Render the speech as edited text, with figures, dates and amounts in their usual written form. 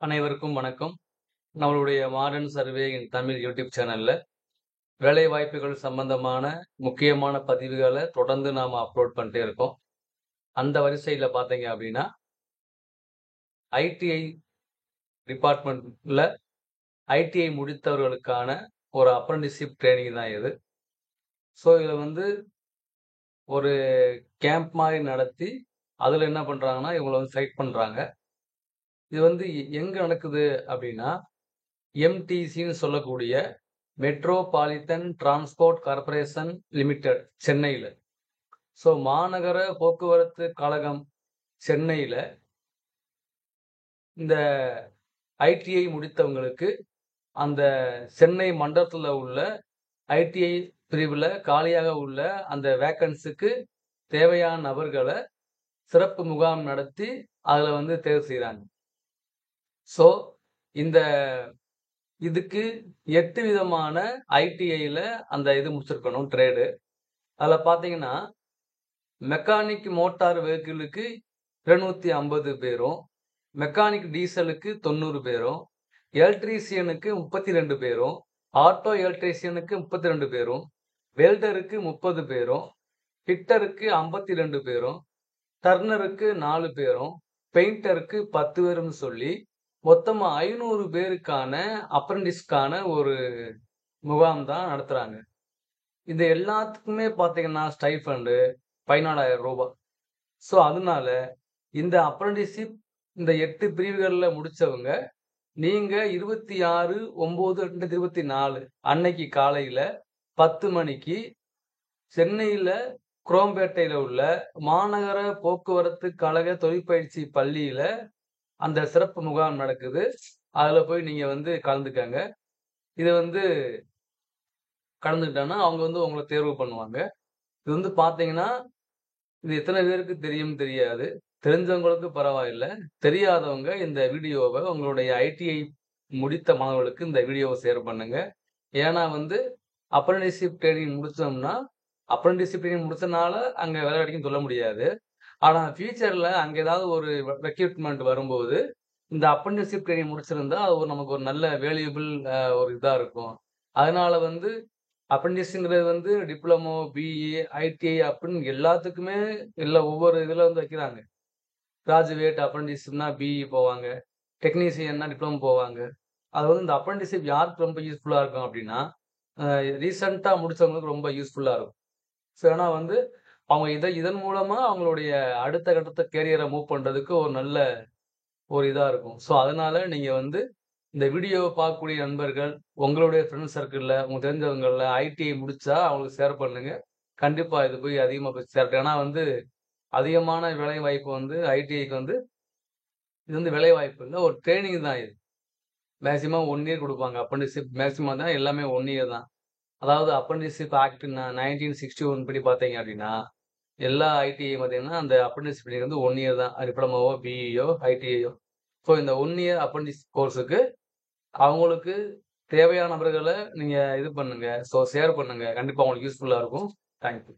அனைவருக்கும் வணக்கம். நம்மளுடைய மாடர்ன் சர்வே இன் தமிழ் யூடியூப் சேனல்ல வேலை வாய்ப்புகள் சம்பந்தமான முக்கியமான பதிவுகளை தொடர்ந்து நாம அப்லோட் பண்ணிட்டே இருக்கோம். அந்த வரிசையில பார்த்தீங்க அப்படின்னா, ஐடிஐ டிபார்ட்மெண்ட்ல ஐடிஐ முடித்தவர்களுக்கான ஒரு அப்ரண்டிஸ்ஷிப் ட்ரெய்னிங் தான் இது. ஸோ இதில வந்து ஒரு கேம்ப் மாரி நடத்தி, அதில என்ன பண்றாங்கன்னா, இவங்கள வந்து செலக்ட் பண்றாங்க. இது வந்து எங்க நடக்குது அப்படின்னா, எம்டிசின்னு சொல்லக்கூடிய மெட்ரோபாலிட்டன் டிரான்ஸ்போர்ட் கார்ப்பரேஷன் லிமிடெட் சென்னையில. ஸோ மாநகர போக்குவரத்து கழகம் சென்னையில இந்த ஐடிஐ முடித்தவங்களுக்கு அந்த சென்னை மண்டலத்துல உள்ள ஐடிஐ பிரிவுல காலியாக உள்ள அந்த வேக்கன்ஸிக்கு தேவையான நபர்கள சிறப்பு முகாம் நடத்தி அதுல வந்து தேர்வு செய்றாங்க. ஸோ இந்த இதுக்கு 8 விதமான ஐடிஐல அந்த இது முடிச்சிருக்கணும் ட்ரேடு. அதுல பார்த்தீங்கன்னா, மெக்கானிக் மோட்டார் வெஹிக்கிளுக்கு 250 பேரும், மெக்கானிக் டீசலுக்கு 90 பேரும், எலக்ட்ரீசியனுக்கு 32 பேரும், ஆட்டோ எலக்ட்ரீசியனுக்கு 32 பேரும், வெல்டருக்கு 30 பேரும், ஃபிட்டருக்கு 52 பேரும், டர்னருக்கு 4 பேரும், பெயிண்டருக்கு 10 பேரும்னு சொல்லி மொத்தமா 500 பேருக்கான அப்ரண்டிஸ்க்கான ஒரு முகாம் தான் நடத்துறாங்க. இது எல்லாத்துக்குமே பார்த்தீங்கன்னா, ஸ்டைஃபண்டு ரூ. 14,000. ஸோ அதனால இந்த அப்ரண்டிஸ்ஷிப் இந்த 8 பிரிவுகள்ல முடிச்சவங்க, நீங்க 26/9/2024 அன்னைக்கு காலையில 10 மணிக்கு சென்னையில குரோம்பேட்டையில உள்ள மாநகர போக்குவரத்து கழக தொழிற்பயிற்சி பள்ளியில அந்த சிறப்பு முகாம் நடக்குது. அதுல போய் நீங்க வந்து கலந்துக்கங்க. இது வந்து கலந்துக்கிட்டோன்னா, அவங்க வந்து உங்கள தேர்வு பண்ணுவாங்க. இது வந்து பார்த்தீங்கன்னா, இது எத்தன பேருக்கு தெரியும்னு தெரியாது. தெரிஞ்சவங்களுக்கு பரவாயில்ல. தெரியாதவங்க இந்த வீடியோவ உங்களுடைய ஐடிஐ முடித்த மாணவர்களுக்கு இந்த வீடியோவ ஷேர் பண்ணுங்க. ஏன்னா வந்து அப்ரண்டிஸ்ஷிப் ட்ரெய்னிங் முடிச்சோம்னா, அப்ரண்டிஸ்ஷிப் ட்ரெய்னிங் முடிச்சனால அங்க வேலை கிடைக்கும்னு சொல்ல முடியாது. ஆனா ஃபியூச்சர்ல அங்க ஏதாவது ஒரு ரெக்ரூட்மென்ட் வரும்போது, இந்த அப்ரண்டிஸ்ஷிப் ட்ரெய்னிங் முடிச்சிருந்தா, அது ஒரு நமக்கு ஒரு நல்ல வேல்யூபிள் ஒரு இதா இருக்கும். அதனால வந்து அப்ரண்டிஸ்ங்கிறது வந்து டிப்ளமோ, பிஇ, ஐடிஐ அப்படின்னு எல்லாத்துக்குமே ஒவ்வொரு இதுல வந்து வைக்கிறாங்க. கிராஜுவேட் அப்ரண்டிஸ்னா பிஇ போவாங்க. டெக்னீசியன்னா டிப்ளமோ போவாங்க. அது வந்து இந்த அப்ரண்டிஸ்ஷிப் யாருக்கு ரொம்ப யூஸ்ஃபுல்லா இருக்கும் அப்படின்னா, அ ரீசென்ட்டா முடிச்சவங்களுக்கு ரொம்ப யூஸ்ஃபுல்லா இருக்கும். ஸோ ஏன்னா வந்து அவங்க இதன் மூலமா அவங்களுடைய அடுத்த கட்டத்த கேரியர மூவ் பண்றதுக்கு ஒரு நல்ல ஒரு இதா இருக்கும். ஸோ அதனால நீங்க வந்து இந்த வீடியோவ பார்க்கக்கூடிய நண்பர்கள், உங்களுடைய ஃப்ரெண்ட்ஸ் சர்க்கிள்ல, உங்களுக்கு தெரிஞ்சவங்கள்ல ஐடிஐ முடிச்சா அவங்களுக்கு ஷேர் பண்ணுங்க. கண்டிப்பா இது போய் அதிகமா போய் சேரட்டும். ஏன்னா வந்து அதிகமான வேலைவாய்ப்பு வந்து ஐடிஐக்கு வந்து இது வந்து வேலைவாய்ப்பு இல்ல. ஒரு ட்ரெய்னிங் தான் இது. மேக்ஸிமம் 1 இயர் குடுப்பாங்க. அப்ரண்டிஸ்ஷிப் மேக்ஸிமம் தான் எல்லாமே 1 இயர் தான். அதாவது அப்ரண்டிஸ்ஷிப் ஆக்ட் 1961 படி பார்த்தீங்க அப்டின்னா, எல்லா ஐடிஐ பார்த்தீங்கன்னா, அந்த அப்ரண்டிஸ்ஷிப் பீரியட் வந்து 1 இயர் தான். டிப்ளமோவோ, பிஇயோ, ஐடிஐயோ. ஸோ இந்த 1 இயர் அப்ரண்டிஸ் கோர்ஸுக்கு அவங்களுக்கு தேவையான நபர்கள நீங்க இது பண்ணுங்க. ஷேர் பண்ணுங்க. கண்டிப்பா உங்களுக்கு யூஸ்ஃபுல்லா இருக்கும். Thank you.